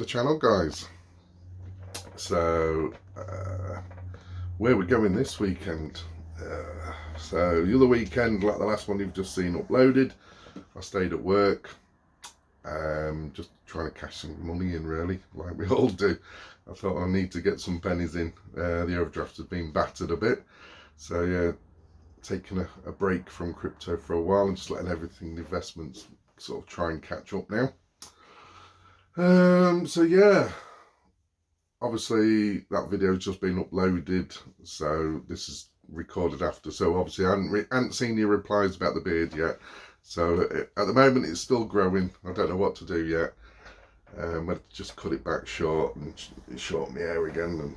the channel, guys. So where we're going this weekend, so the other weekend, like the last one you've just seen uploaded, I stayed at work, just trying to cash some money in, really, like we all do. I thought I need to get some pennies in. The overdraft has been battered a bit, so yeah, taking a break from crypto for a while and just letting everything, the investments, sort of try and catch up now. So yeah, obviously that video's just been uploaded, so this is recorded after, so obviously I hadn't seen your replies about the beard yet, so at the moment it's still growing. I don't know what to do yet. I'll just cut it back short and shorten my hair again, and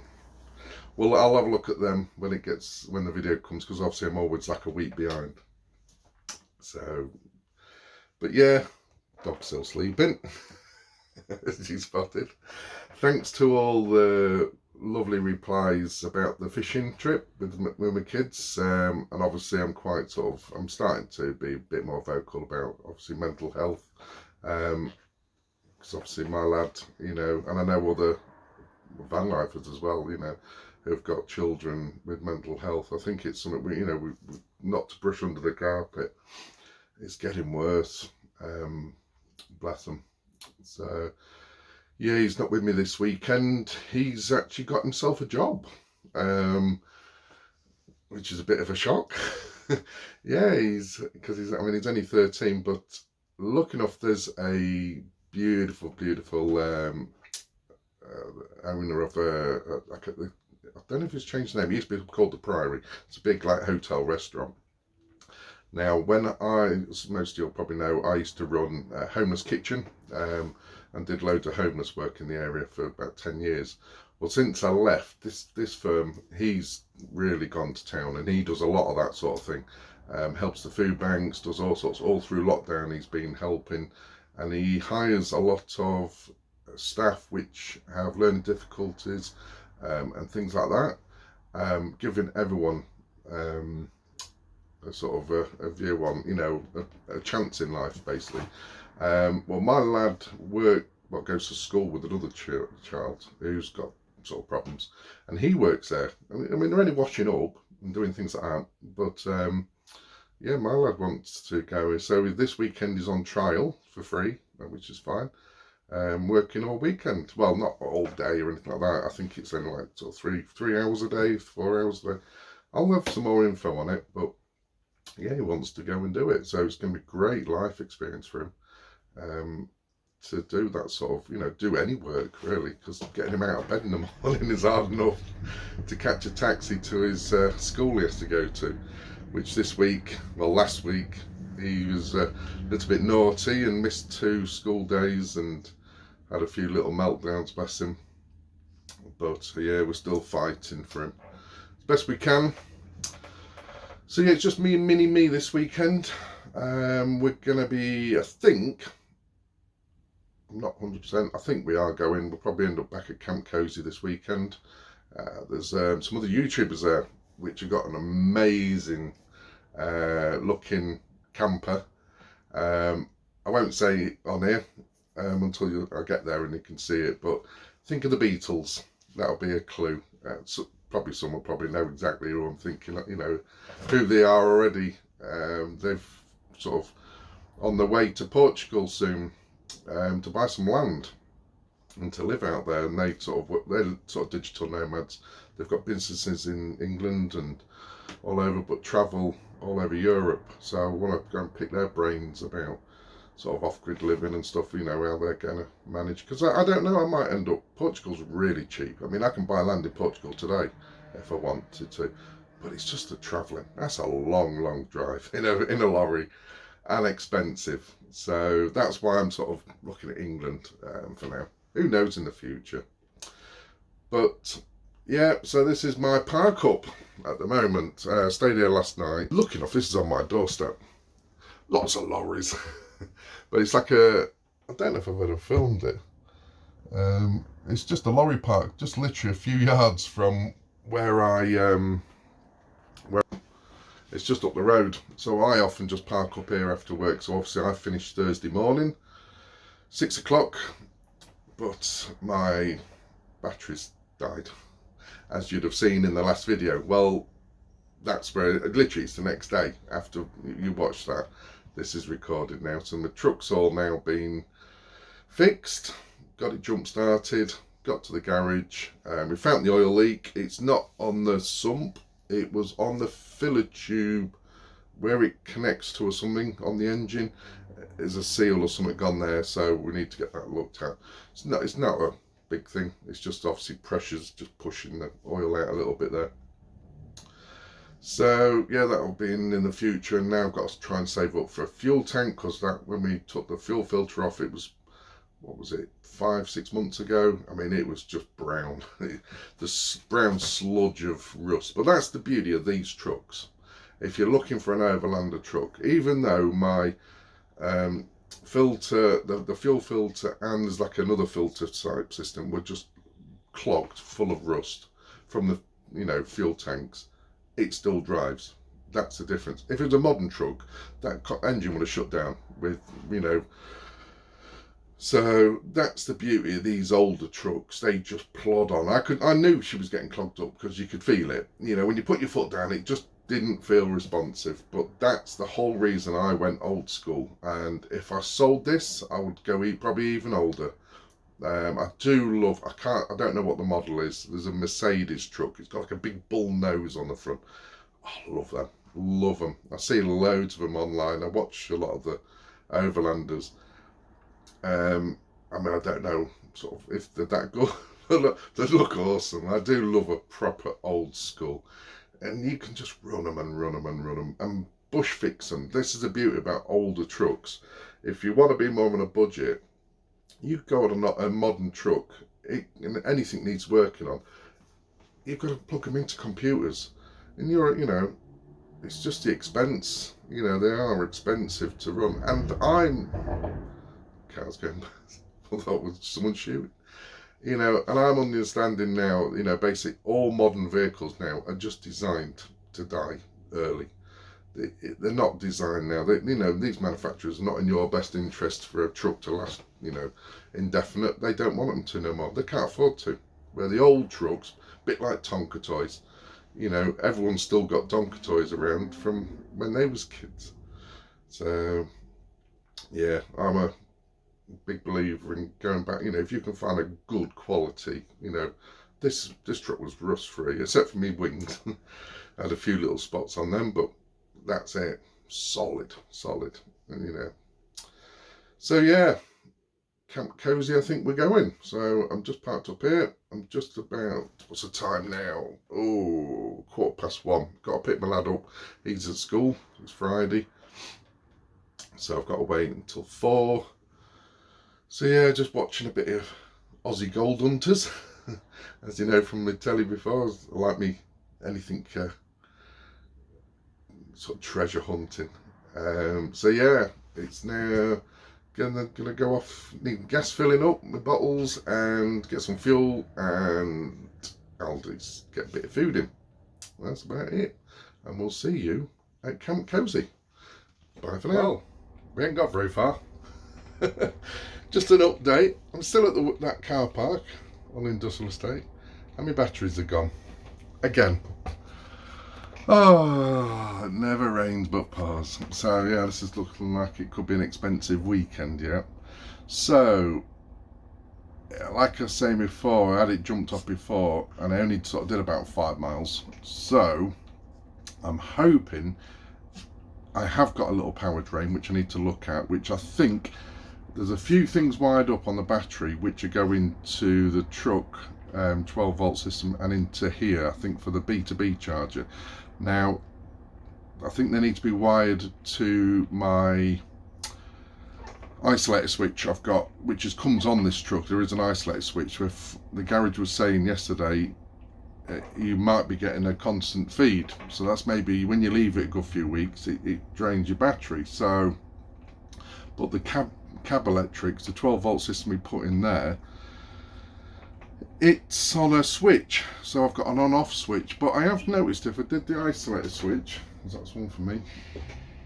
well, I'll have a look at them when the video comes, because obviously I'm always like a week behind. So, but yeah, dog's still sleeping, as you spotted. Thanks to all the lovely replies about the fishing trip with my kids, and obviously I'm starting to be a bit more vocal about obviously mental health, because obviously my lad, you know, and I know other van lifers as well, you know, who've got children with mental health. I think it's something we not to brush under the carpet. It's getting worse. Bless him. So yeah, he's not with me this weekend. He's actually got himself a job, which is a bit of a shock. Yeah, he's only 13, but look enough, there's a beautiful owner of I don't know if it's changed the name. It used to be called the Priory. It's a big like hotel restaurant. Now, as most of you'll probably know, I used to run a homeless kitchen, and did loads of homeless work in the area for about 10 years. Well, since I left this firm, he's really gone to town, and he does a lot of that sort of thing. Helps the food banks, does all sorts. All through lockdown, he's been helping, and he hires a lot of staff which have learning difficulties, and things like that, giving everyone a sort of a view on, you know, a chance in life, basically. Well, my lad goes to school with another child who's got sort of problems, and he works there. I mean they're only washing up and doing things like that, but yeah, my lad wants to go, so this weekend is on trial for free, which is fine. Working all weekend. Well, not all day or anything like that. I think it's only like sort of 3 hours a day, 4 hours a day. I'll have some more info on it, but yeah, he wants to go and do it. So it's going to be a great life experience for him, to do that sort of, you know, do any work really, because getting him out of bed in the morning is hard enough. To catch a taxi to his school he has to go to, which last week, he was a little bit naughty and missed 2 school days and had a few little meltdowns, bless him. But yeah, we're still fighting for him as best we can. So yeah, it's just me and mini-me this weekend. We're going to be, I think, I'm not 100%, I think we are going. We'll probably end up back at Camp Cosy this weekend. There's some other YouTubers there which have got an amazing looking camper. I won't say on here until I get there and you can see it, but think of the Beatles. That'll be a clue. So probably someone know exactly who I'm thinking, you know, who they are already. They've sort of on the way to Portugal soon, to buy some land and to live out there, and they're sort of digital nomads. They've got businesses in England and all over, but travel all over Europe. So I want to go and pick their brains about sort of off-grid living and stuff, you know, how they're going to manage. Because I don't know, I might end up, Portugal's really cheap. I mean, I can buy land in Portugal today if I wanted to, but it's just the travelling. That's a long drive in a lorry, and expensive. So that's why I'm sort of looking at England for now. Who knows in the future? But yeah, so this is my park up at the moment. Stayed here last night. Lucky enough, this is on my doorstep. Lots of lorries. But it's like I don't know if I've ever filmed it. It's just a lorry park, just literally a few yards from where it's just up the road. So I often just park up here after work. So obviously I finish Thursday morning, 6 o'clock, but my batteries died, as you'd have seen in the last video. Well, that's where, literally it's the next day after you watch that. This is recorded now, so my truck's all now been fixed, got it jump started, got to the garage, we found the oil leak. It's not on the sump, it was on the filler tube where it connects to or something on the engine. There's a seal or something gone there, so we need to get that looked at. It's not a big thing, it's just obviously pressure's just pushing the oil out a little bit there. So yeah, that'll be in the future. And now I've got to try and save up for a fuel tank, because that, when we took the fuel filter off, it was, what was it, 5-6 months ago? I mean, it was just brown, the brown sludge of rust. But that's the beauty of these trucks. If you're looking for an overlander truck, even though my filter, the fuel filter, and there's like another filter type system, were just clogged full of rust from the, you know, fuel tanks, it still drives. That's the difference. If it was a modern truck, that engine would have shut down with, you know. So that's the beauty of these older trucks. They just plod on. I knew she was getting clogged up, because you could feel it. You know, when you put your foot down, it just didn't feel responsive. But that's the whole reason I went old school. And if I sold this, I would go probably even older. I do love, I don't know what the model is. There's a Mercedes truck. It's got like a big bull nose on the front. Oh, I love them. Love them. I see loads of them online. I watch a lot of the overlanders. I mean, I don't know sort of if they're that good. They look awesome. I do love a proper old school. And you can just run them and run them and run them and bush fix them. This is the beauty about older trucks. If you want to be more on a budget, you go on a modern truck, and anything needs working on, you've got to plug them into computers. And you know, it's just the expense. You know, they are expensive to run. And car's going past. I thought, was someone shooting? You know, and I'm understanding now, you know, basically all modern vehicles now are just designed to die early. They're not designed now. You know, these manufacturers are not in your best interest for a truck to last, you know, indefinite. They don't want them to no more. They can't afford to. Where the old trucks, a bit like Tonka toys, you know, everyone's still got Tonka toys around from when they was kids. So, yeah, I'm a big believer in going back. You know, if you can find a good quality, you know, this truck was rust free, except for me wings. I had a few little spots on them, but that's it. Solid, and you know. So yeah, Camp Cosy, I think we're going. So I'm just parked up here. I'm just about, what's the time now? Oh, 1:15. Got to pick my lad up. He's at school. It's Friday, so I've got to wait until 4. So yeah, just watching a bit of Aussie Gold Hunters. As you know from the telly before, I like me anything sort of treasure hunting. So yeah, it's now gonna go off, need gas filling up my bottles and get some fuel, and I'll just get a bit of food in. That's about it, and we'll see you at Camp Cosy. Bye for now. Well, we ain't got very far. Just an update. I'm still at that car park on Industrial Estate, and my batteries are gone again. Oh, it never rains but pours. So yeah, this is looking like it could be an expensive weekend, yeah. So, like I was saying before, I had it jumped off before, and I only sort of did about 5 miles. So, I'm hoping, I have got a little power drain, which I need to look at, which I think, there's a few things wired up on the battery, which are going to the truck, 12 volt system, and into here, I think, for the B2B charger. Now, I think they need to be wired to my isolator switch I've got, which comes on this truck. There is an isolator switch. With the garage was saying yesterday, you might be getting a constant feed. So that's maybe when you leave it a good few weeks, it drains your battery. So, but the cab electrics, the 12 volt system we put in there, it's on a switch, so I've got an on-off switch. But I have noticed if I did the isolator switch, that's one for me.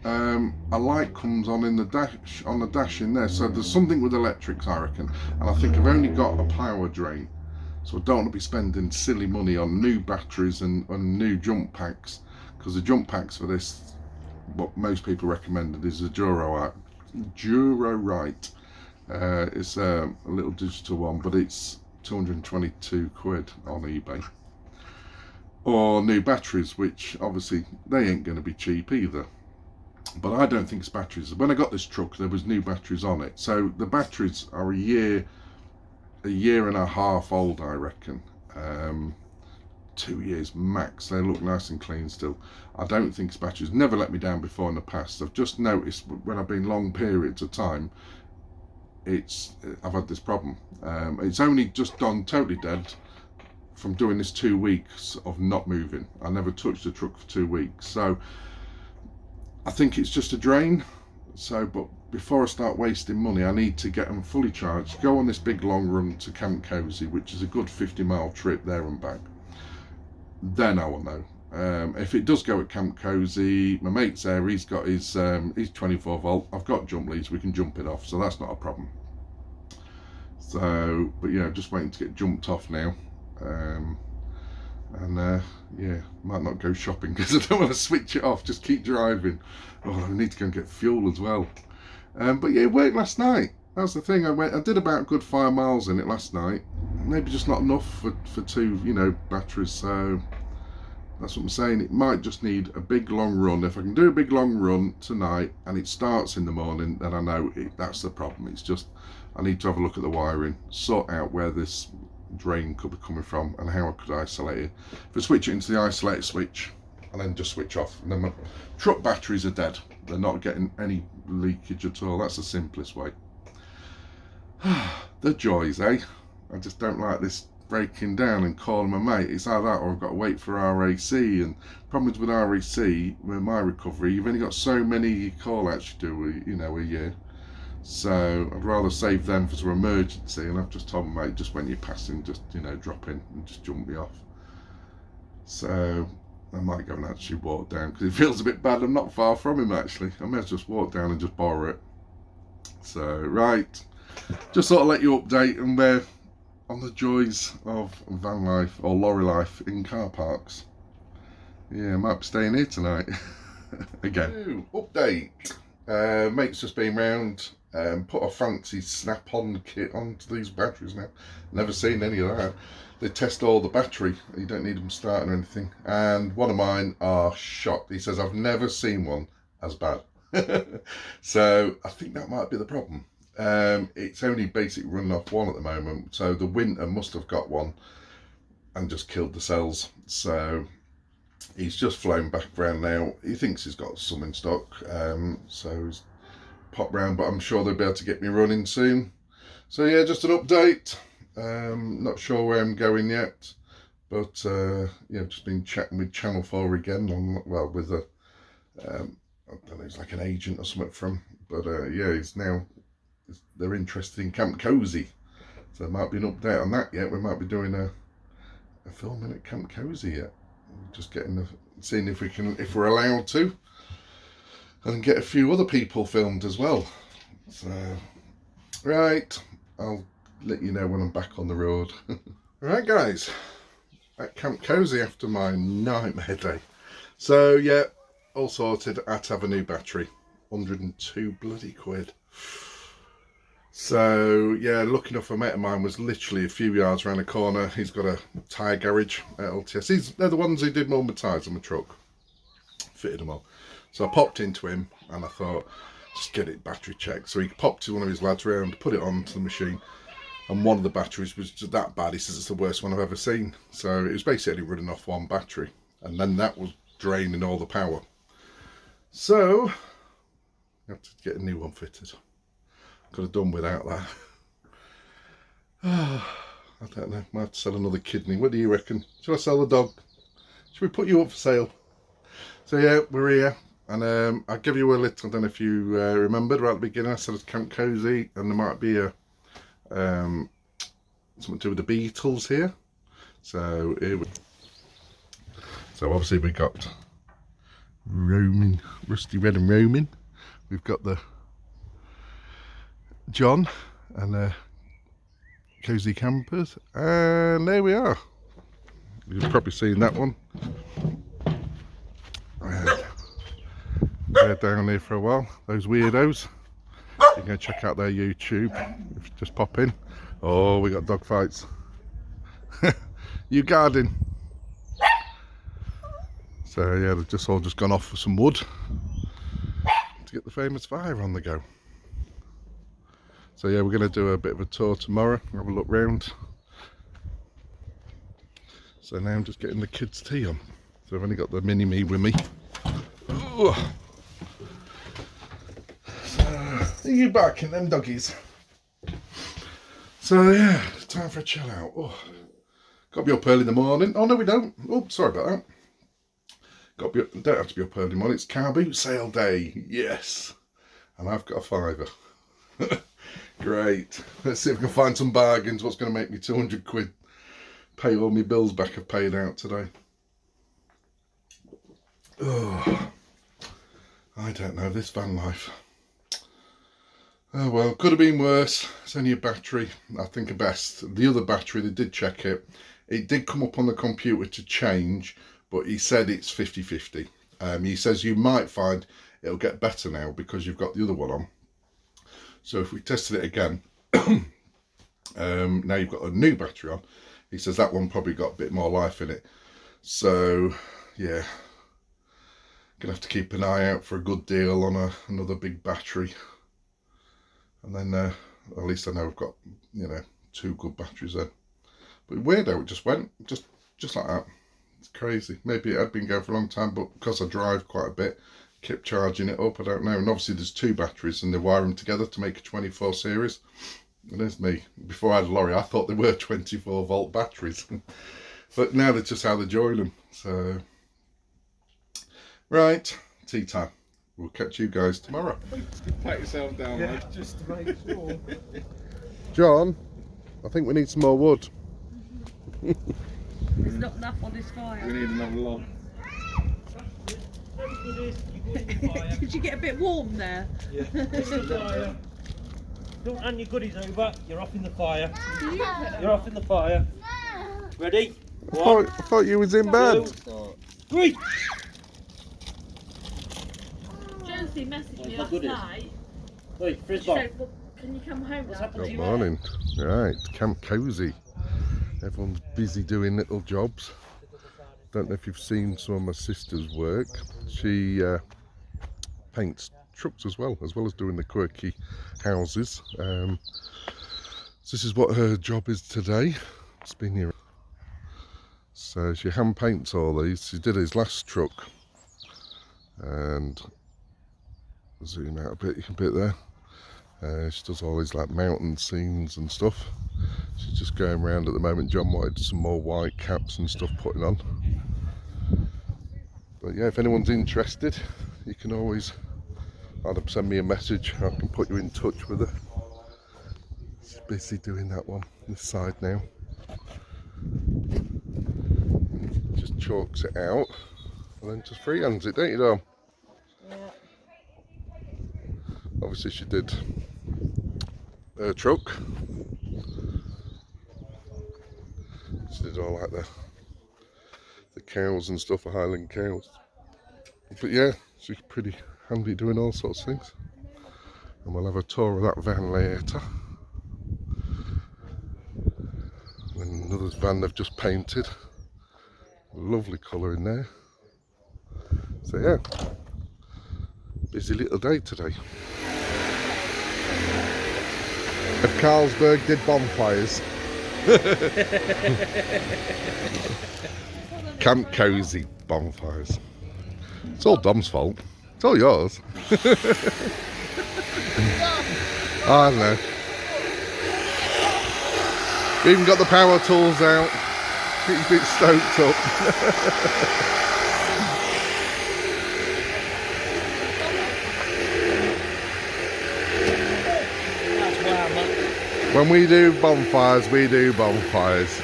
a light comes on in the dash in there, so there's something with electrics, I reckon. And I think I've only got a power drain, so I don't want to be spending silly money on new batteries and new jump packs, because the jump packs for this, what most people recommended, is a Durorite. It's a little digital one, but it's 222 quid on eBay. Or new batteries, which obviously they ain't going to be cheap either. But I don't think it's batteries. When I got this truck, there was new batteries on it. So the batteries are a year and a half old, I reckon. 2 years max. They look nice and clean still. I don't think it's batteries. Never let me down before in the past. I've just noticed when I've been long periods of time, I've had this problem. It's only just gone totally dead from doing this 2 weeks of not moving. I never touched the truck for 2 weeks. So I think it's just a drain. So, but before I start wasting money, I need to get them fully charged, go on this big long run to Camp Cosy, which is a good 50-mile trip there and back. Then I will know. If it does go at Camp Cosy, my mate's there, he's got his he's 24 volt, I've got jump leads, we can jump it off, so that's not a problem. So, but yeah, just waiting to get jumped off now. Yeah, might not go shopping because I don't want to switch it off, just keep driving. Oh, I need to go and get fuel as well. But yeah, it worked last night. That's the thing. I did about a good 5 miles in it last night. Maybe just not enough for two, batteries. So that's what I'm saying. It might just need a big long run. If I can do a big long run tonight and it starts in the morning, then I know that's the problem. It's just I need to have a look at the wiring, sort out where this drain could be coming from and how I could isolate it. If I switch it into the isolator switch and then just switch off, and then my truck batteries are dead. They're not getting any leakage at all. That's the simplest way. The joys, eh? I just don't like this breaking down and calling my mate. It's like that, or I've got to wait for RAC. And problems with RAC, with my recovery, you've only got so many call outs you do, a year. So I'd rather save them for some emergency. And I've just told my mate, just when you're passing, just drop in and just jump me off. So I might go and actually walk down, because it feels a bit bad. I'm not far from him actually. I may just walk down and just borrow it. So right, just sort of let you update, and we're on the joys of van life or lorry life in car parks. Yeah, I might be staying here tonight. Again. Update. Mate's just been round, put a fancy snap-on kit onto these batteries now. Never seen any of that. They test all the battery. You don't need them starting or anything. And one of mine are shot. He says, I've never seen one as bad. So I think that might be the problem. It's only basic running off one at the moment. So the winter must have got one and just killed the cells. So he's just flown back around now. He thinks he's got some in stock. So he's popped round, but I'm sure they'll be able to get me running soon. So yeah, just an update. Not sure where I'm going yet, but yeah, just been chatting with Channel 4 again on, with a I don't know, it's like an agent or something from, but yeah, they're interested in Camp Cosy, so there might be an update on that yet. We might be doing a filming at Camp Cosy yet. Just seeing if we're allowed to, and get a few other people filmed as well. So right, I'll let you know when I'm back on the road. Right guys, at Camp Cosy after my nightmare day. So yeah, all sorted. I had to have a new battery, 102 bloody quid. So yeah, lucky enough, a mate of mine was literally a few yards around the corner. He's got a tyre garage at LTS. They're the ones who did all my tyres on my truck, fitted them all. So I popped into him and I thought, just get it battery checked. So he popped to one of his lads around, put it onto the machine, and one of the batteries was just that bad. He says it's the worst one I've ever seen. So it was basically running off one battery, and then that was draining all the power. So I have to get a new one fitted. Could have done without that. I don't know, might have to sell another kidney. What do you reckon? Shall I sell the dog? Should we put you up for sale? So yeah, we're here, and I'll give you a little, I don't know if you remembered right at the beginning, I said it's Camp Cosy, and there might be a something to do with the Beatles here. So here so obviously we got roaming, rusty red and roaming. We've got the John and Cosy campers, and there we are. You've probably seen that one. They're down here for a while, those weirdos. You can go check out their YouTube if you just pop in. Oh, we got dog fights. You guarding. So yeah, they've just all gone off for some wood to get the famous fire on the go. So yeah, we're going to do a bit of a tour tomorrow, have a look round. So now I'm just getting the kids' tea on. So I've only got the mini-me with me. Ooh. So, are you barking them doggies? So yeah, it's time for a chill out. Oh, got to be up early in the morning. Oh no, we don't. Oh, sorry about that. Got to be. Don't have to be up early in the morning. It's car boot sale day. Yes, and I've got a £5. Great. Let's see if we can find some bargains. What's going to make me 200 quid? Pay all my bills back I've paid out today. Oh, I don't know, this van life. Oh well, could have been worse. It's only a battery, I think at best. The other battery, they did check it. It did come up on the computer to change, but he said it's 50-50. He says you might find it'll get better now because you've got the other one on. So if we tested it again, now you've got a new battery on, he says that one probably got a bit more life in it. So yeah, gonna have to keep an eye out for a good deal on another big battery. And then at least I know I've got, you know, 2 good batteries then. But weird how it just went, just like that. It's crazy. Maybe it had been going for a long time, but because I drive quite a bit, kept charging it up, I don't know. And obviously there's 2 batteries and they wire them together to make a 24 series. And there's me. Before I had a lorry, I thought they were 24 volt batteries. But now that's just how they join them. So, right, tea time. We'll catch you guys tomorrow. Pat yourself down, yeah, mate. just to make sure. John, I think we need some more wood. There's not enough on this fire. We need another log. Did you get a bit warm there? Yeah. Fire. Don't hand your goodies over. You're off in the fire. You're off in the fire. Ready? I thought you was in bed. 3. Josie messaged me last night. Wait, She said, well, can you come home? What's happened to Good you? morning. Right, Camp Cosy. Everyone's busy doing little jobs. Don't know if you've seen some of my sister's work. She paints trucks as well as doing the quirky houses. So this is what her job is today. It's been here. So she hand paints all these. She did his last truck, and zoom out a bit, you can put it there. She does all these like mountain scenes and stuff. She's just going around at the moment. John wanted some more white caps and stuff putting on. But yeah, if anyone's interested, you can always either send me a message, I can put you in touch with her. She's busy doing that one, this side now. Just chalks it out and then just freehands it, don't you, Dom? Yeah. Obviously she did her truck. She did all like the cows and stuff, the Highland cows. But yeah, she's pretty handy doing all sorts of things. And we'll have a tour of that van later. And another van they've just painted. Lovely colour in there. So yeah, busy little day today. If Carlsberg did bonfires. Camp Cosy bonfires. It's all Dom's fault. It's all yours. I don't know. We even got the power tools out. Keep it stoked up. When we do bonfires, we do bonfires.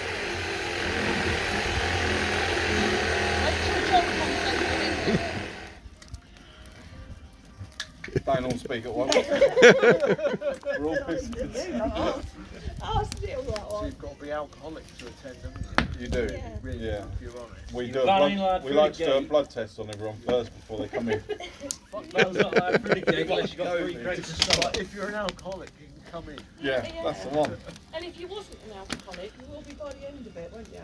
don't all speak at once. We're all pissed. Oh, still that So one. you've got to be alcoholic to attend, haven't you? You do. Yeah. Really, Yeah. if you're honest. We do. Vanny lad We through like the to do a gate. blood test on everyone first before they come in. Man's not allowed through the gate unless you've got No, 3 crates of but stock. if you're an alcoholic, you can come in. Yeah, that's the one. And if you wasn't an alcoholic, you will be by the end of it, won't you?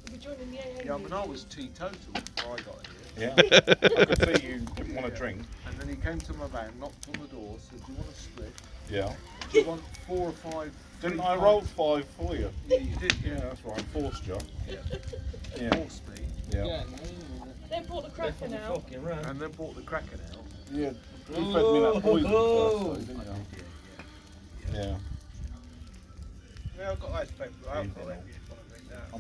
You'll be joining the AA. Yeah, I mean, I was teetotal before I got here. Yeah. I could see you didn't want to drink. And then he came to my van, knocked on the door, said, "Do you want a split? Yeah. Do you want 4 or 5?" Didn't I roll 5 for you? Yeah, you did. Yeah, that's right. Forced you. Yeah. 4 speed. Yeah. They brought the cracker now. Fucking round. And then brought the Kraken out. Yeah. You fed me that poison first, though, didn't you? Yeah. Yeah, I've got ice paper. I'm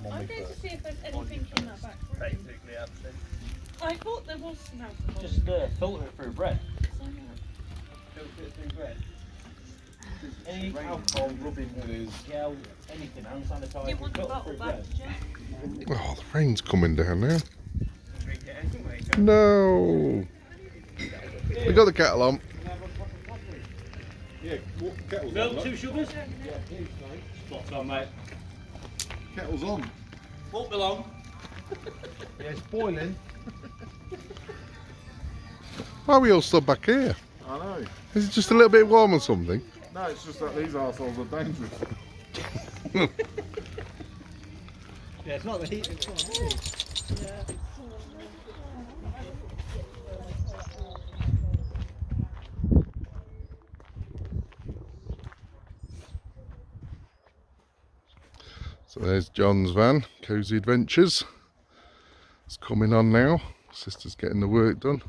on I'm me going to first. see if there's anything in that back room. Basically absent. I thought there was some alcohol. Just filter it through bread. Any alcohol, rubbing, It is. gel, anything, hand sanitizer, You want the filter bottle through back, bread. did you? Oh, the rain's coming down now. Drink it anyway. No. We got the kettle on. Yeah, kettle's on. Milk, look. 2 sugars? Spot on, mate. Kettle's on. Won't be long. Yeah, it's boiling. Why are we all stood back here? I know. Is it just a little bit warm or something? No, it's just that these arseholes are dangerous. Yeah, it's not the heat. So there's John's van, Cosy Adventures. It's coming on now. Sister's getting the work done.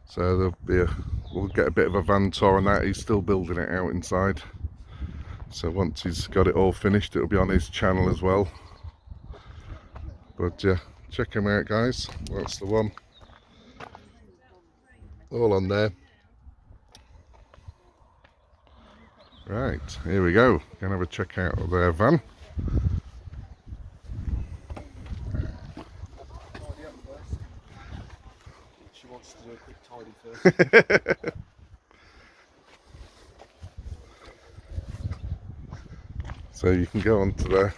So we'll get a bit of a van tour on that. He's still building it out inside. So once he's got it all finished, it'll be on his channel as well. But yeah, check him out, guys. That's the one. All on there. Right, here we go. Gonna have a check out of their van. Tidy up first. She wants to do a quick tidy first. So you can go onto there.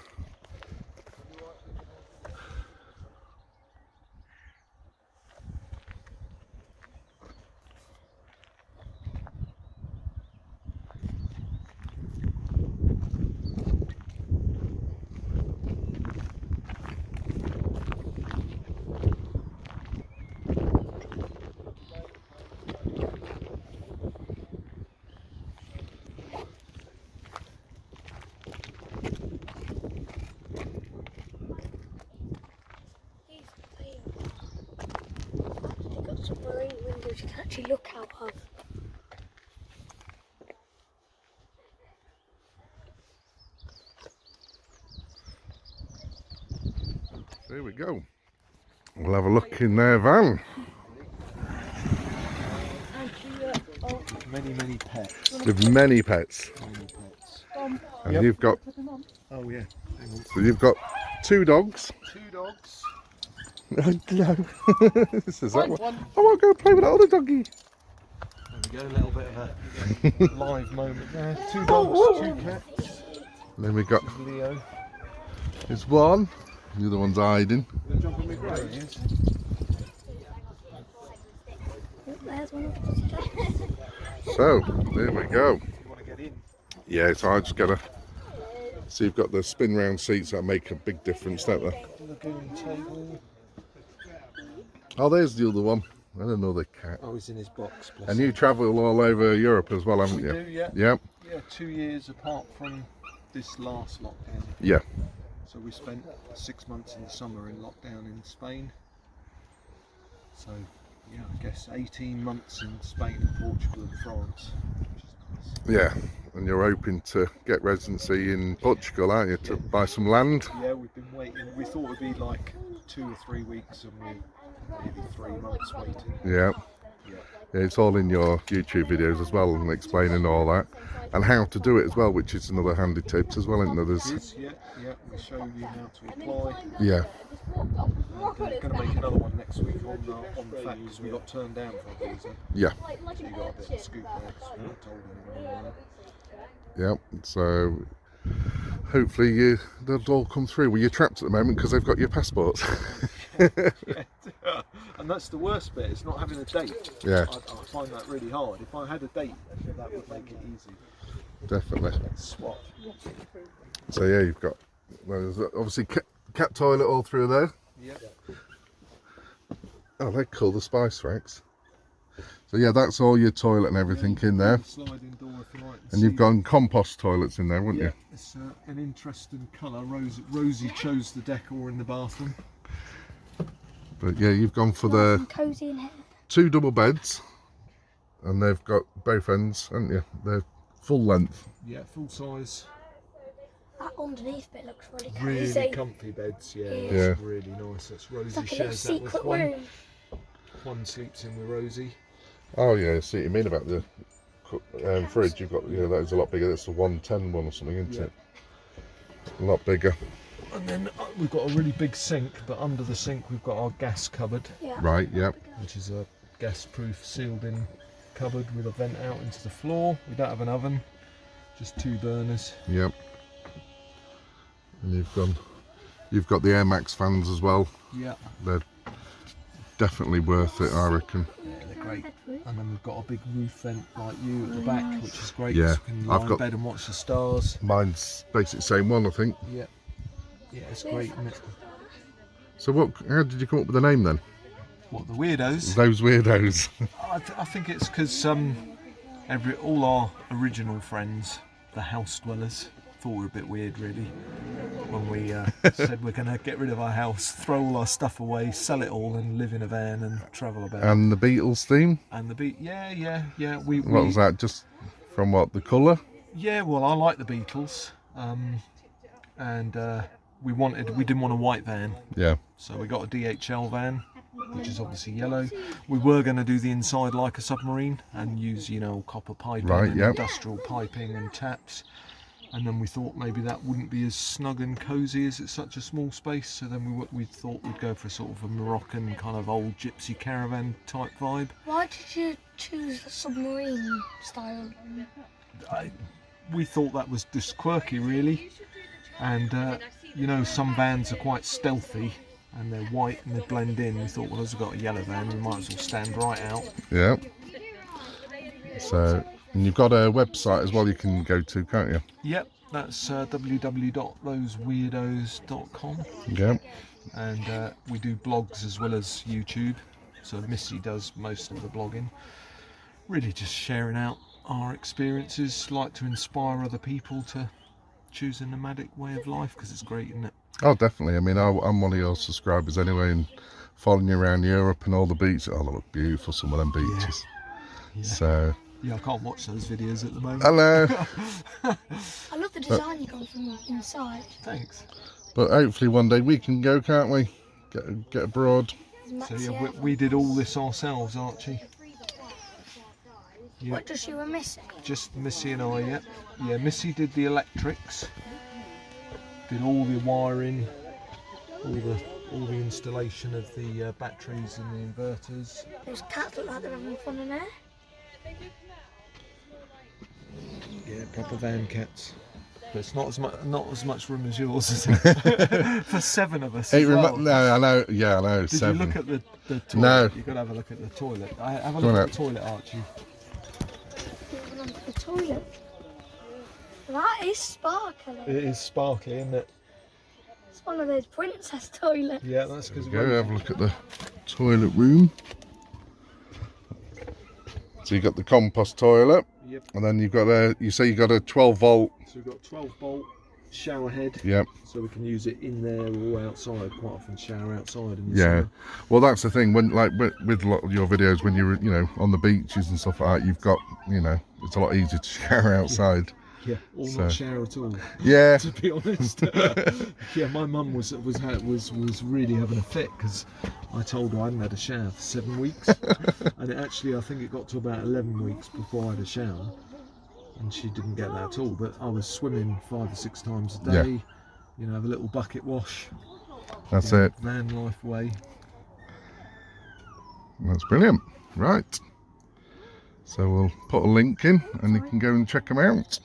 They've got submarine windows you can actually look out of. There we go. We'll have a look in their van. Many pets. With many pets. Many pets. And you've got, Oh yeah. Hang on. so you've got 2 dogs. 2 dogs. Oh no. This is that one. I want to go play with that other doggy. There we go, a little bit of a live moment there. 2 dogs, 2 cats. And then we got, Leo. there's one. The other one's hiding. Jump on me, great. There's one of the So, there we go. You want to get in? Yeah, so I just gotta, so you've got the spin round seats that make a big difference, don't they? Lagoon table. Oh, there's the other one. And another cat. Oh, he's in his box. Bless And him. you travel all over Europe as well, haven't We you? do, yeah. Yeah, Yeah, 2 years apart from this last lockdown. yeah. So we spent 6 months in the summer in lockdown in Spain. So, yeah, I guess 18 months in Spain and Portugal and France, which is nice. Yeah, and you're hoping to get residency in Portugal, aren't you, to buy some land? Yeah, we've been waiting. We thought it'd be like 2 or 3 weeks, and we're nearly 3 months waiting. Yeah. Yeah. It's all in your YouTube videos as well, and explaining all that, and how to do it as well, which is another handy tips as well, isn't there? There's, Yeah, we show you how to apply. yeah, We're going to make another one next week on the fact because we got turned down for a visa. yeah, So you got a bit of scoop there because we haven't told anyone online. yeah. So hopefully they'll all come through. Well, you're trapped at the moment because they've got your passports. And that's the worst bit, it's not having a date. Yeah. I find that really hard. If I had a date, that would make it easy. Definitely. Swap. So yeah, you've got, well, there's obviously cat toilet all through there. Yeah. Oh, they're cool, the spice racks. So yeah, that's all your toilet and everything in there. Sliding door if you like. And you've got compost toilets in there, haven't you? It's an interesting colour. Rosie chose the decor in the bathroom. But yeah, you've gone for Nice the and cosy in here. 2 double beds, and they've got both ends, haven't you? They're full length. Yeah, full size. That underneath bit looks really Really cozy. comfy beds, yeah. Yeah. It's really nice. That's Rosie It's like a little shares that with secret one. room. One sleeps in with Rosie. Oh yeah, I see what you mean about the fridge. You've got, yeah, that is a lot bigger. That's a 110 one or something, isn't it? A lot bigger. And then we've got a really big sink, but under the sink we've got our gas cupboard, Yeah. Right, yep. which is a gas-proof sealed-in cupboard with a vent out into the floor. We don't have an oven, just 2 burners. Yep. And you've got the Air Max fans as well. Yeah. They're definitely worth it, I reckon. Yeah, they're great. And then we've got a big roof vent like you at the back, which is great. Yeah, So you can lie I've in got- bed and watch the stars. Mine's basically the same one, I think. Yeah. Yeah, it's great, isn't it? So how did you come up with the name then? What, the Weirdos? Those Weirdos. I think it's because all our original friends, the house dwellers, thought we were a bit weird really when we said we're going to get rid of our house, throw all our stuff away, sell it all and live in a van and travel about. And the Beatles theme? And the beat, yeah. What was that? Just from what, the colour? Yeah, well, I like the Beatles, and we didn't want a white van, Yeah. so we got a DHL van, which is obviously yellow. We were going to do the inside like a submarine and use, copper piping Right, and yep. industrial piping and taps. And then we thought maybe that wouldn't be as snug and cosy as it's such a small space. So then we thought we'd go for sort of a Moroccan kind of old gypsy caravan type vibe. Why did you choose the submarine style? We thought that was just quirky really. And some vans are quite stealthy and they're white and they blend in. We thought, well, as we've got a yellow van, we might as well stand right out. Yeah. So, and you've got a website as well you can go to, can't you? Yep, that's www.thoseweirdos.com. Yeah. And we do blogs as well as YouTube. So Missy does most of the blogging. Really just sharing out our experiences, like to inspire other people to choose a nomadic way of life because it's great, isn't it? Oh, definitely. I mean, I'm one of your subscribers anyway, and following you around Europe and all the beaches. Oh, they look beautiful, some of them beaches. Yeah. So, Yeah, I can't watch those videos at the moment. hello. I love the design you got from inside. Thanks. But hopefully one day we can go, can't we? Get abroad. So yeah, we did all this ourselves, Archie. Yeah, What, just you and Missy? just Missy and I, yeah. Yeah, Missy did the electrics, did all the wiring, all the installation of the batteries and the inverters. Those cats look like they're having fun in there. Yeah, proper van cats. But it's not as much room as yours, is it? For 7 of us. As well. No, I know. Yeah, I know. Did 7. you look at the toilet? No. You've got to have a look at the toilet. Have a Go look on at out. the toilet, Archie. Moving on to the toilet. That is sparkly. It is sparkly, isn't it? It's one of those princess toilets. Yeah, that's because Go have a look at the toilet room. So you've got the compost toilet. Yep. And then you've got you say you got a 12 volt. So we've got 12 volt shower head. Yep. So we can use it in there or outside. Quite often shower outside in the Yeah. summer. Well, that's the thing. When with a lot of your videos, when you're on the beaches and stuff like that, you've got it's a lot easier to shower outside. Yeah, or So- not shower at all. Yeah. To be honest. Yeah, my mum was really having a fit because I told her I hadn't had a shower for 7 weeks, and I think it got to about 11 weeks before I had a shower, and she didn't get that at all. But I was swimming 5 or 6 times a day. Yeah. You know, have a little bucket wash. That's you know, it. Van life way. That's brilliant. Right. So we'll put a link in and you can go and check them out.